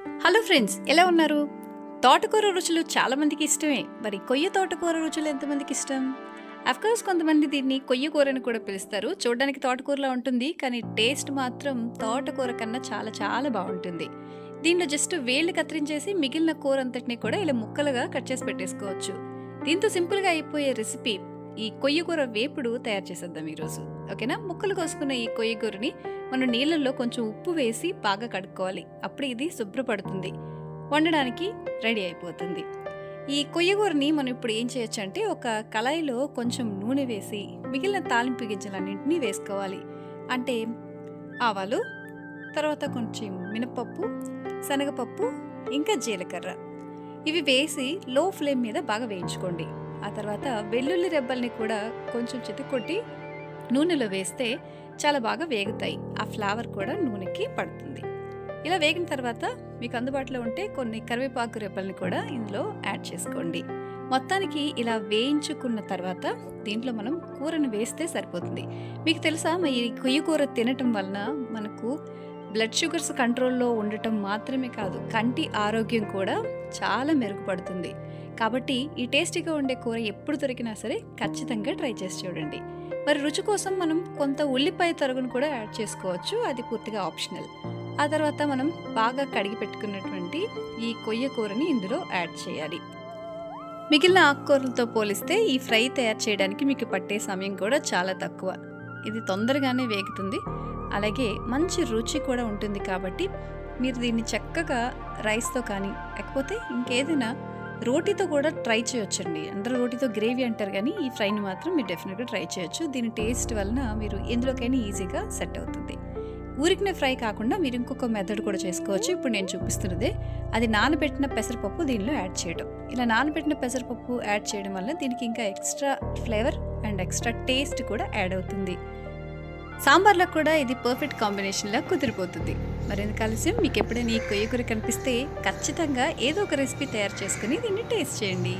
Hello friends, ఎలా ఉన్నారు? తోటకూర రుచులు చాలా మందికి ఇష్టమే. మరి కొయ్య తోటకూర రుచులు ఎంతమందికి ఇష్టం? అఫ్కోర్స్ కొంతమంది దీన్ని కొయ్య కూర అని కూడా పిలుస్తారు. చూడడానికి తోటకూరలా ఉంటుంది, కానీ టేస్ట్ మాత్రం తోటకూర కన్నా చాలా చాలా బాగుంటుంది. దీనిలో జస్ట్ వేళ్ళు కత్తిరించేసి మిగిలిన కూర అంతటిని కూడా ఇలా ముక్కలుగా కట్ చేసి పెట్టేసుకోవచ్చు. దీంతో సింపుల్గా అయిపోయే రెసిపీ ఈ కొయ్య కూర వేపుడు తయారు చేసేద్దాం ఈరోజు. ఓకేనా? ముక్కలు కోసుకున్న ఈ కొయ్య కూరని మనం నీళ్ళల్లో కొంచెం ఉప్పు వేసి బాగా కడుక్కోవాలి. అప్పుడు ఇది శుభ్రపడుతుంది, వండడానికి రెడీ అయిపోతుంది. ఈ కొయ్యగూరని మనం ఇప్పుడు ఏం చేయొచ్చు అంటే, ఒక కళాయిలో కొంచెం నూనె వేసి మిగిలిన తాలింపు గింజలన్నింటినీ వేసుకోవాలి. అంటే ఆవాలు, తర్వాత కొంచెం మినపప్పు, శనగపప్పు, ఇంకా జీలకర్ర. ఇవి వేసి లో ఫ్లేమ్ మీద బాగా వేయించుకోండి. ఆ తర్వాత వెల్లుల్లి రెబ్బల్ని కూడా కొంచెం చితకొట్టి నూనెలో వేస్తే చాలా బాగా వేగుతాయి. ఆ ఫ్లేవర్ కూడా నూనెకి పడుతుంది. ఇలా వేగిన తర్వాత మీకు అందుబాటులో ఉంటే కొన్ని కరివేపాకు రెబ్బల్ని కూడా ఇందులో యాడ్ చేసుకోండి. మొత్తానికి ఇలా వేయించుకున్న తర్వాత దీంట్లో మనం కూరను వేస్తే సరిపోతుంది. మీకు తెలుసా, ఈ కొయ్య కూర తినటం వలన మనకు బ్లడ్ షుగర్స్ కంట్రోల్లో ఉండటం మాత్రమే కాదు, కంటి ఆరోగ్యం కూడా చాలా మెరుగుపడుతుంది. కాబట్టి ఈ టేస్టీగా ఉండే కూర ఎప్పుడు దొరికినా సరే ఖచ్చితంగా ట్రై చేసి చూడండి. మరి రుచి కోసం మనం కొంత ఉల్లిపాయ తరుగును కూడా యాడ్ చేసుకోవచ్చు, అది పూర్తిగా ఆప్షనల్. ఆ తర్వాత మనం బాగా కడిగి పెట్టుకున్నటువంటి ఈ కొయ్య కూరని ఇందులో యాడ్ చేయాలి. మిగిలిన ఆకుకూరలతో పోలిస్తే ఈ ఫ్రై తయారు చేయడానికి మీకు పట్టే సమయం కూడా చాలా తక్కువ. ఇది తొందరగానే వేగుతుంది, అలాగే మంచి రుచి కూడా ఉంటుంది. కాబట్టి మీరు దీన్ని చక్కగా రైస్తో కానీ లేకపోతే ఇంకేదైనా రోటీతో కూడా ట్రై చేయొచ్చండి. అందరూ రోటీతో గ్రేవీ అంటారు, కానీ ఈ ఫ్రైని మాత్రం మీరు డెఫినెట్గా ట్రై చేయొచ్చు. దీని టేస్ట్ వలన మీరు ఎందులోకైనా ఈజీగా సెట్ అవుతుంది. ఊరికినే ఫ్రై కాకుండా మీరు ఇంకొక మెథడ్ కూడా చేసుకోవచ్చు. ఇప్పుడు నేను చూపిస్తున్నదే, అది నానబెట్టిన పెసరపప్పు దీనిలో యాడ్ చేయడం. ఇలా నానబెట్టిన పెసరపప్పు యాడ్ చేయడం వల్ల దీనికి ఇంకా extra flavour and extra taste కూడా యాడ్ అవుతుంది. సాంబార్లో కూడా ఇది పర్ఫెక్ట్ కాంబినేషన్లా కుదిరిపోతుంది. మరెందుకు ఆలస్యం, మీకు ఎప్పుడైనా ఈ కొయ్య కూర కనిపిస్తే ఖచ్చితంగా ఏదో ఒక రెసిపీ తయారు చేసుకుని దీన్ని టేస్ట్ చేయండి.